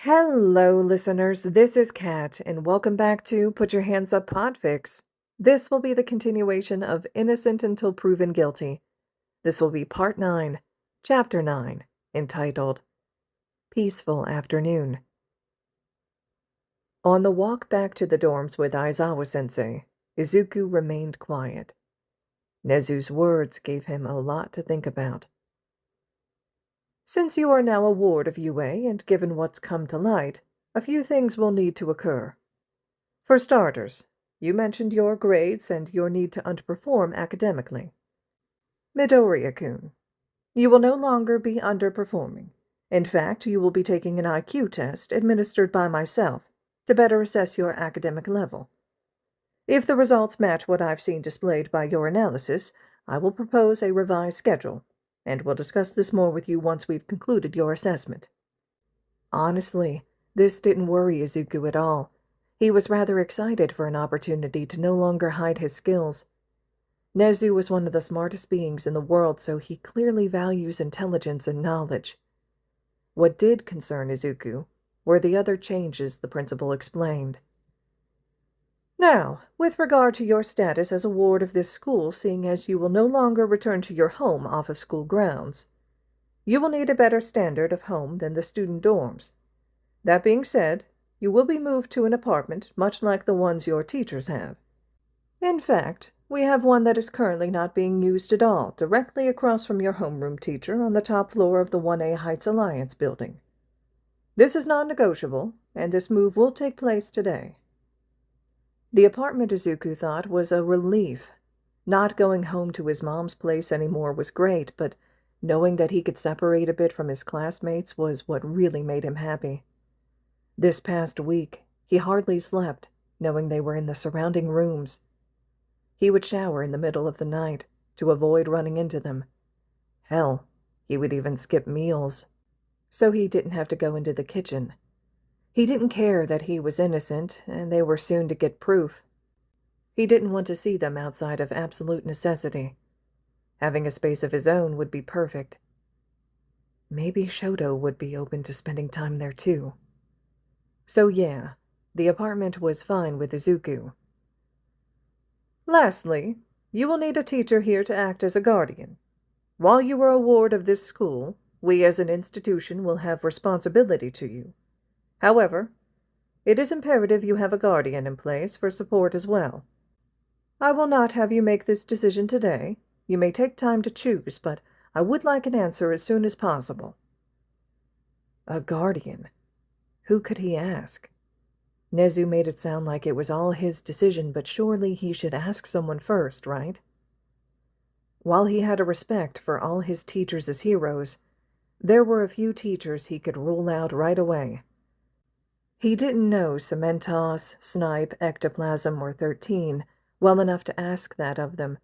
Hello, listeners. This is Kat, and welcome back to Put Your Hands Up Podfics. This will be the continuation of Innocent Until Proven Guilty. This will be Part 9, Chapter 9, entitled Peaceful Afternoon. On the walk back to the dorms with Aizawa-sensei, Izuku remained quiet. Nezu's words gave him a lot to think about. Since you are now a ward of UA, and given what's come to light, a few things will need to occur. For starters, you mentioned your grades and your need to underperform academically. Midoriya-kun, you will no longer be underperforming. In fact, you will be taking an IQ test administered by myself to better assess your academic level. If the results match what I've seen displayed by your analysis, I will propose a revised schedule, and we'll discuss this more with you once we've concluded your assessment. Honestly, this didn't worry Izuku at all. He was rather excited for an opportunity to no longer hide his skills. Nezu was one of the smartest beings in the world, so he clearly values intelligence and knowledge. What did concern Izuku were the other changes the principal explained. Now, with regard to your status as a ward of this school, seeing as you will no longer return to your home off of school grounds, you will need a better standard of home than the student dorms. That being said, you will be moved to an apartment much like the ones your teachers have. In fact, we have one that is currently not being used at all, directly across from your homeroom teacher on the top floor of the 1A Heights Alliance building. This is non-negotiable, and this move will take place today. The apartment, Izuku thought, was a relief. Not going home to his mom's place anymore was great, but knowing that he could separate a bit from his classmates was what really made him happy. This past week, he hardly slept, knowing they were in the surrounding rooms. He would shower in the middle of the night to avoid running into them. Hell, he would even skip meals, so he didn't have to go into the kitchen. He didn't care that he was innocent, and they were soon to get proof. He didn't want to see them outside of absolute necessity. Having a space of his own would be perfect. Maybe Shouta would be open to spending time there too. So yeah, the apartment was fine with Izuku. Lastly, you will need a teacher here to act as a guardian. While you are a ward of this school, we as an institution will have responsibility to you. However, it is imperative you have a guardian in place for support as well. I will not have you make this decision today. You may take time to choose, but I would like an answer as soon as possible. A guardian? Who could he ask? Nezu made it sound like it was all his decision, but surely he should ask someone first, right? While he had a respect for all his teachers as heroes, there were a few teachers he could rule out right away. He didn't know Cementos, Snipe, Ectoplasm, or 13 well enough to ask that of them,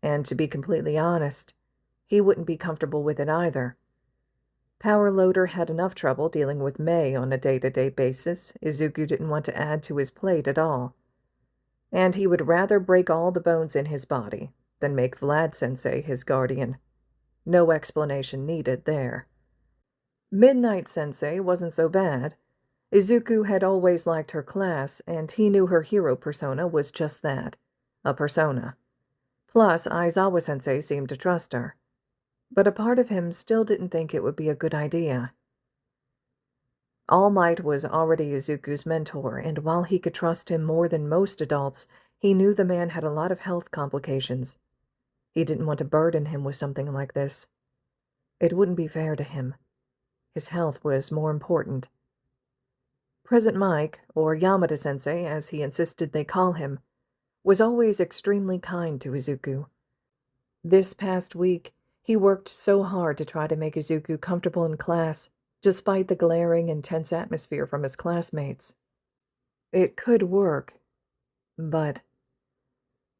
and to be completely honest, he wouldn't be comfortable with it either. Power Loader had enough trouble dealing with Mei on a day-to-day basis. Izuku didn't want to add to his plate at all. And he would rather break all the bones in his body than make Vlad-sensei his guardian. No explanation needed there. Midnight Sensei wasn't so bad. Izuku had always liked her class, and he knew her hero persona was just that, a persona. Plus, Aizawa-sensei seemed to trust her. But a part of him still didn't think it would be a good idea. All Might was already Izuku's mentor, and while he could trust him more than most adults, he knew the man had a lot of health complications. He didn't want to burden him with something like this. It wouldn't be fair to him. His health was more important. Present Mike, or Yamada-sensei as he insisted they call him, was always extremely kind to Izuku. This past week, he worked so hard to try to make Izuku comfortable in class, despite the glaring and tense atmosphere from his classmates. It could work, but...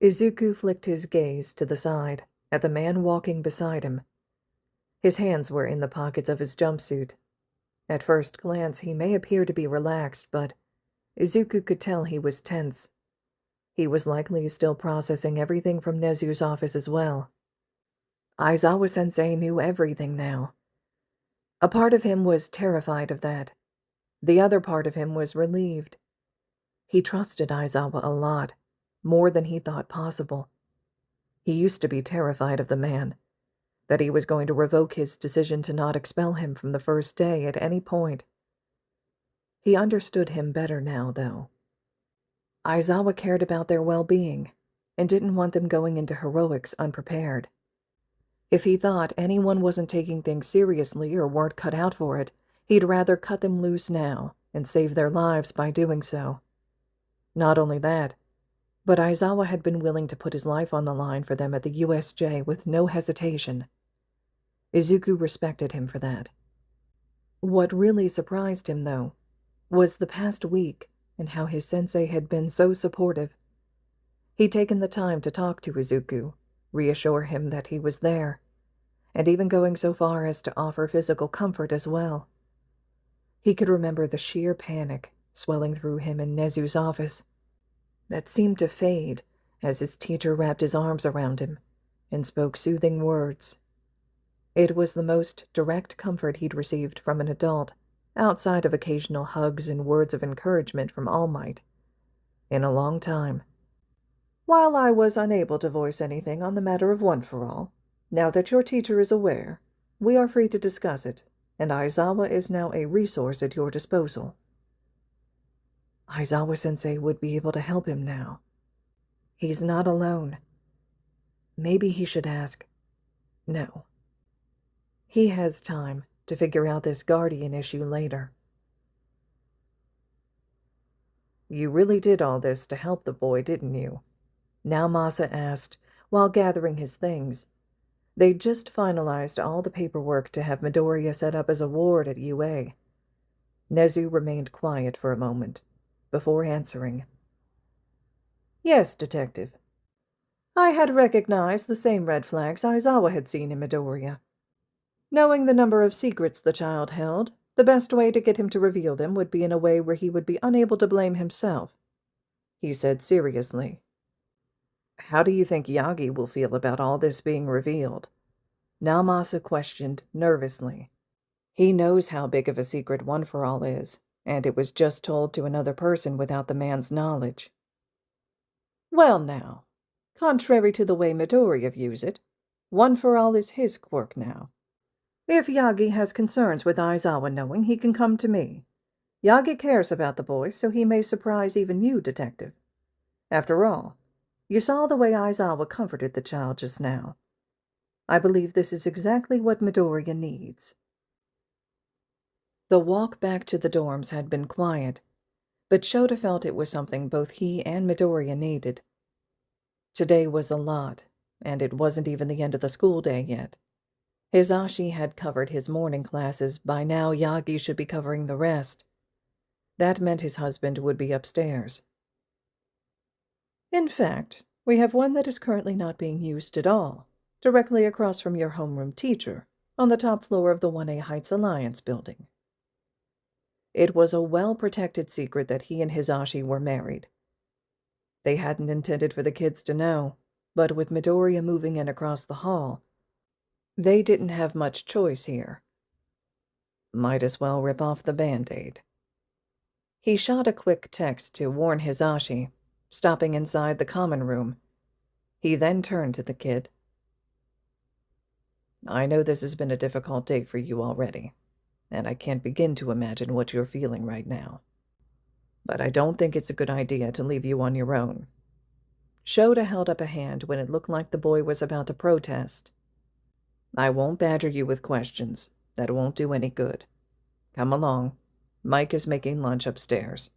Izuku flicked his gaze to the side, at the man walking beside him. His hands were in the pockets of his jumpsuit. At first glance, he may appear to be relaxed, but Izuku could tell he was tense. He was likely still processing everything from Nezu's office as well. Aizawa-sensei knew everything now. A part of him was terrified of that. The other part of him was relieved. He trusted Aizawa a lot, more than he thought possible. He used to be terrified of the man, that he was going to revoke his decision to not expel him from the first day at any point. He understood him better now, though. Aizawa cared about their well-being, and didn't want them going into heroics unprepared. If he thought anyone wasn't taking things seriously or weren't cut out for it, he'd rather cut them loose now and save their lives by doing so. Not only that, but Aizawa had been willing to put his life on the line for them at the USJ with no hesitation. Izuku respected him for that. What really surprised him, though, was the past week and how his sensei had been so supportive. He'd taken the time to talk to Izuku, reassure him that he was there, and even going so far as to offer physical comfort as well. He could remember the sheer panic swelling through him in Nezu's office that seemed to fade as his teacher wrapped his arms around him and spoke soothing words. It was the most direct comfort he'd received from an adult, outside of occasional hugs and words of encouragement from All Might, in a long time. While I was unable to voice anything on the matter of One for All, now that your teacher is aware, we are free to discuss it, and Aizawa is now a resource at your disposal. Aizawa-sensei would be able to help him now. He's not alone. Maybe he should ask. No. He has time to figure out this guardian issue later. You really did all this to help the boy, didn't you? Naomasa asked, while gathering his things. They'd just finalized all the paperwork to have Midoriya set up as a ward at UA. Nezu remained quiet for a moment, before answering. Yes, Detective. I had recognized the same red flags Aizawa had seen in Midoriya. Knowing the number of secrets the child held, the best way to get him to reveal them would be in a way where he would be unable to blame himself. He said seriously. How do you think Yagi will feel about all this being revealed? Naomasa questioned nervously. He knows how big of a secret One for All is, and it was just told to another person without the man's knowledge. Well now, contrary to the way Midoriya views it, One for All is his quirk now. If Yagi has concerns with Aizawa knowing, he can come to me. Yagi cares about the boy, so he may surprise even you, Detective. After all, you saw the way Aizawa comforted the child just now. I believe this is exactly what Midoriya needs. The walk back to the dorms had been quiet, but Shouta felt it was something both he and Midoriya needed. Today was a lot, and it wasn't even the end of the school day yet. Hisashi had covered his morning classes. By now, Yagi should be covering the rest. That meant his husband would be upstairs. In fact, we have one that is currently not being used at all, directly across from your homeroom teacher, on the top floor of the 1A Heights Alliance building. It was a well-protected secret that he and Hisashi were married. They hadn't intended for the kids to know, but with Midoriya moving in across the hall, they didn't have much choice here. Might as well rip off the Band-Aid. He shot a quick text to warn Hisashi, stopping inside the common room. He then turned to the kid. I know this has been a difficult day for you already, and I can't begin to imagine what you're feeling right now. But I don't think it's a good idea to leave you on your own. Shouta held up a hand when it looked like the boy was about to protest. I won't badger you with questions. That won't do any good. Come along. Mike is making lunch upstairs.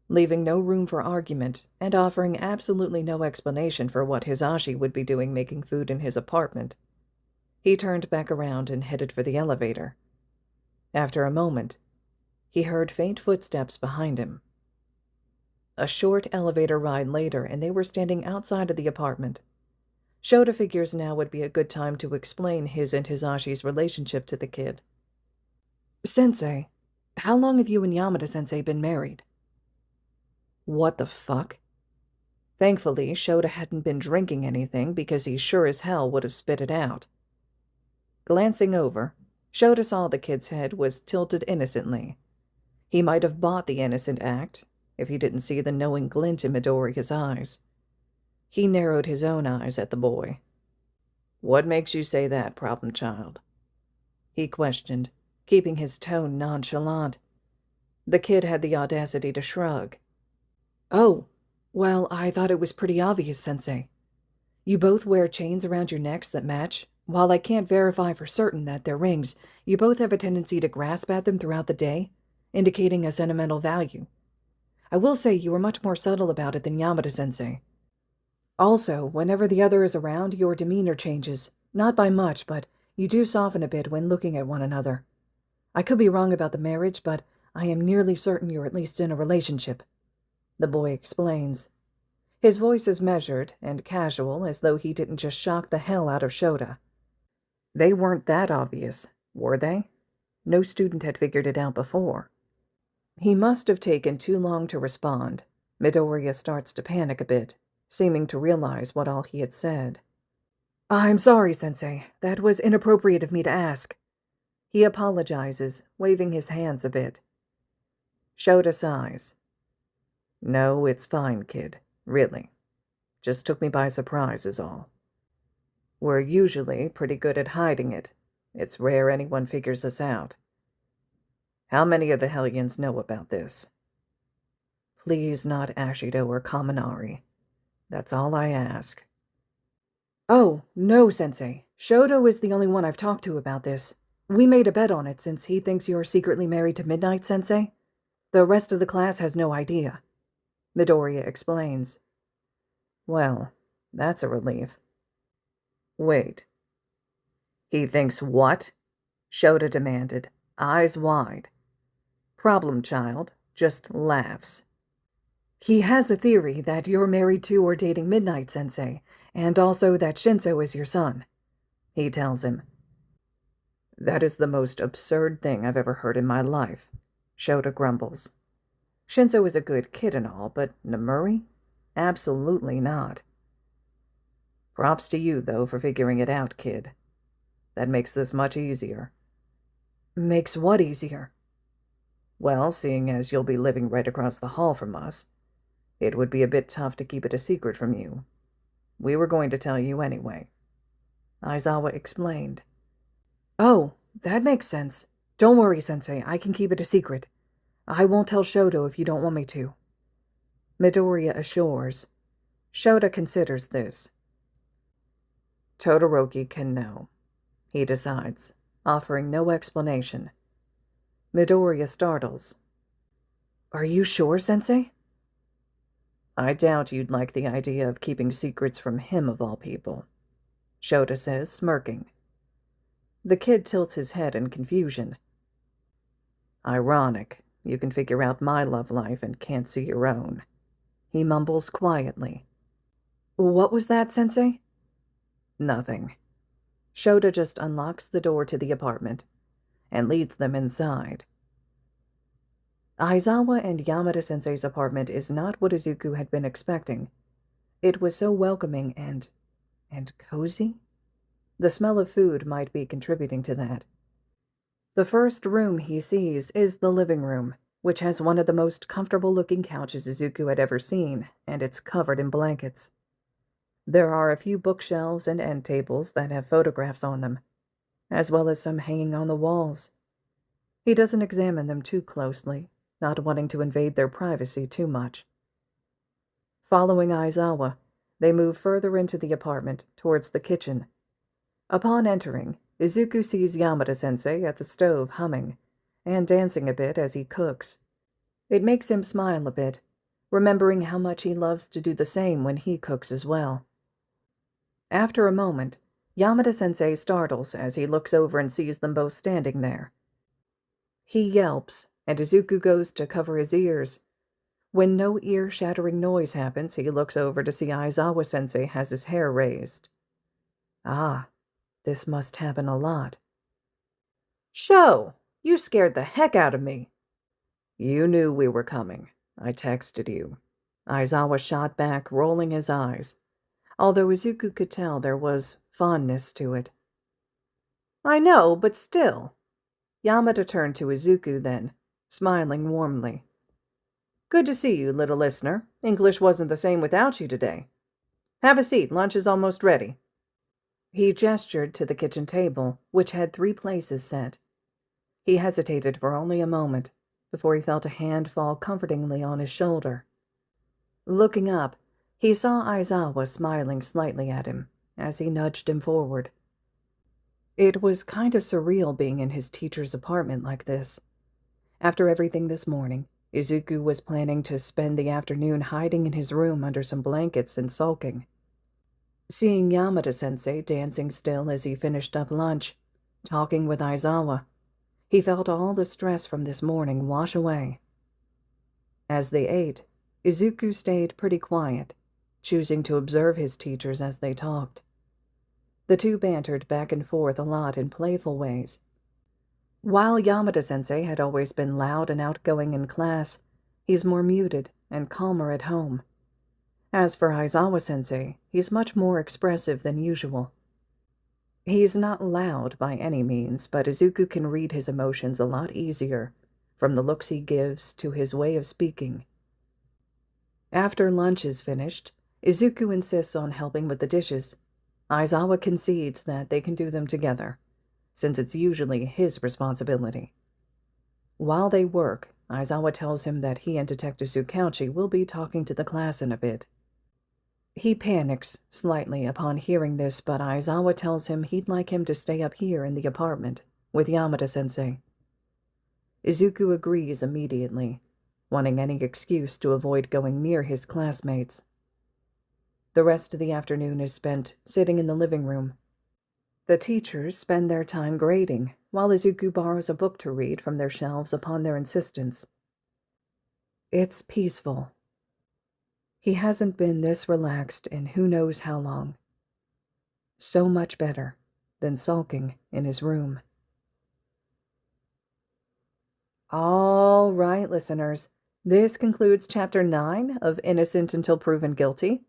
Leaving no room for argument and offering absolutely no explanation for what Hisashi would be doing making food in his apartment, he turned back around and headed for the elevator. After a moment, he heard faint footsteps behind him. A short elevator ride later, and they were standing outside of the apartment. Shouta figures now would be a good time to explain his and Hisashi's relationship to the kid. Sensei, how long have you and Yamada-sensei been married? What the fuck? Thankfully, Shouta hadn't been drinking anything because he sure as hell would have spit it out. Glancing over, Shouta saw the kid's head was tilted innocently, He might have bought the innocent act if he didn't see the knowing glint in Midoriya's eyes. He narrowed his own eyes at the boy. "What makes you say that, problem child?" he questioned, keeping his tone nonchalant. The kid had the audacity to shrug. "Oh, well, I thought it was pretty obvious, Sensei. You both wear chains around your necks that match. While I can't verify for certain that they're rings, you both have a tendency to grasp at them throughout the day, indicating a sentimental value. I will say you were much more subtle about it than Yamada-sensei. Also, whenever the other is around, your demeanor changes. Not by much, but you do soften a bit when looking at one another. I could be wrong about the marriage, but I am nearly certain you're at least in a relationship," the boy explains. His voice is measured and casual, as though he didn't just shock the hell out of Shouta. They weren't that obvious, were they? No student had figured it out before. He must have taken too long to respond. Midoriya starts to panic a bit, seeming to realize what all he had said. "I'm sorry, Sensei. That was inappropriate of me to ask." He apologizes, waving his hands a bit. Shouta sighs. "No, it's fine, kid. Really. Just took me by surprise is all. We're usually pretty good at hiding it. It's rare anyone figures us out. How many of the Hellions know about this?" "Please not Ashido or Kaminari. That's all I ask." "Oh, no, Sensei. Shouta is the only one I've talked to about this. We made a bet on it since he thinks you're secretly married to Midnight, Sensei. The rest of the class has no idea," Midoriya explains. "Well, that's a relief." "Wait. He thinks what?" Shouta demanded, eyes wide. Problem child just laughs. "He has a theory that you're married to or dating Midnight, Sensei, and also that Shinso is your son," he tells him. "That is the most absurd thing I've ever heard in my life," Shouta grumbles. "Shinso is a good kid and all, but Namuri? Absolutely not." "Props to you, though, for figuring it out, kid. That makes this much easier." "Makes what easier?" "Well, seeing as you'll be living right across the hall from us, it would be a bit tough to keep it a secret from you. We were going to tell you anyway," Aizawa explained. "Oh, that makes sense. Don't worry, Sensei, I can keep it a secret. I won't tell Shouta if you don't want me to," Midoriya assures. Shouta considers this. Todoroki can know, he decides, offering no explanation. Midoriya startles. "Are you sure, Sensei?" "I doubt you'd like the idea of keeping secrets from him of all people," Shouta says, smirking. The kid tilts his head in confusion. "Ironic, you can figure out my love life and can't see your own," he mumbles quietly. "What was that, Sensei?" "Nothing." Shouta just unlocks the door to the apartment and leads them inside. Aizawa and Yamada-sensei's apartment is not what Izuku had been expecting. It was so welcoming and cozy? The smell of food might be contributing to that. The first room he sees is the living room, which has one of the most comfortable-looking couches Izuku had ever seen, and it's covered in blankets. There are a few bookshelves and end tables that have photographs on them, as well as some hanging on the walls. He doesn't examine them too closely, not wanting to invade their privacy too much. Following Aizawa, they move further into the apartment, towards the kitchen. Upon entering, Izuku sees Yamada-sensei at the stove humming, and dancing a bit as he cooks. It makes him smile a bit, remembering how much he loves to do the same when he cooks as well. After a moment, Yamada-sensei startles as he looks over and sees them both standing there. He yelps, and Izuku goes to cover his ears. When no ear-shattering noise happens, he looks over to see Aizawa-sensei has his hair raised. Ah, this must happen a lot. "Sho, you scared the heck out of me." "You knew we were coming. I texted you." Aizawa shot back, rolling his eyes, although Izuku could tell there was fondness to it. "I know, but still." Yamada turned to Izuku then, smiling warmly. "Good to see you, little listener. English wasn't the same without you today. Have a seat, lunch is almost ready." He gestured to the kitchen table, which had 3 places set. He hesitated for only a moment before he felt a hand fall comfortingly on his shoulder. Looking up, he saw Aizawa smiling slightly at him as he nudged him forward. It was kind of surreal being in his teacher's apartment like this. After everything this morning, Izuku was planning to spend the afternoon hiding in his room under some blankets and sulking. Seeing Yamada-sensei dancing still as he finished up lunch, talking with Aizawa, he felt all the stress from this morning wash away. As they ate, Izuku stayed pretty quiet, choosing to observe his teachers as they talked. The two bantered back and forth a lot in playful ways. While Yamada-sensei had always been loud and outgoing in class, he's more muted and calmer at home. As for Aizawa-sensei, he's much more expressive than usual. He's not loud by any means, but Izuku can read his emotions a lot easier, from the looks he gives to his way of speaking. After lunch is finished, Izuku insists on helping with the dishes. Aizawa concedes that they can do them together, since it's usually his responsibility. While they work, Aizawa tells him that he and Detective Tsukauchi will be talking to the class in a bit. He panics slightly upon hearing this, but Aizawa tells him he'd like him to stay up here in the apartment with Yamada-sensei. Izuku agrees immediately, wanting any excuse to avoid going near his classmates. The rest of the afternoon is spent sitting in the living room. The teachers spend their time grading, while Izuku borrows a book to read from their shelves upon their insistence. It's peaceful. He hasn't been this relaxed in who knows how long. So much better than sulking in his room. All right, listeners. This concludes Chapter 9 of Innocent Until Proven Guilty.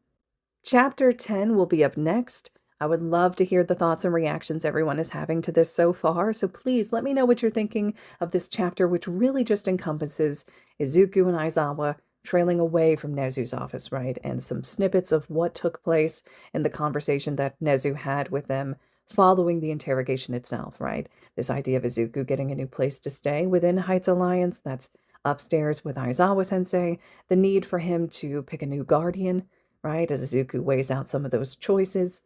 Chapter 10 will be up next. I would love to hear the thoughts and reactions everyone is having to this so far, so please let me know what you're thinking of this chapter, which really just encompasses Izuku and Aizawa trailing away from Nezu's office, right? And some snippets of what took place in the conversation that Nezu had with them following the interrogation itself, right? This idea of Izuku getting a new place to stay within Heights Alliance, that's upstairs with Aizawa-sensei, the need for him to pick a new guardian, right, as Izuku weighs out some of those choices,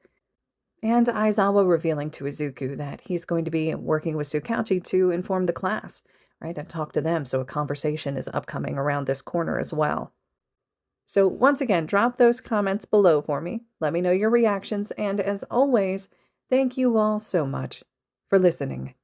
and Aizawa revealing to Izuku that he's going to be working with Tsukauchi to inform the class, right, and talk to them, so a conversation is upcoming around this corner as well. So once again, drop those comments below for me, let me know your reactions, and as always, thank you all so much for listening.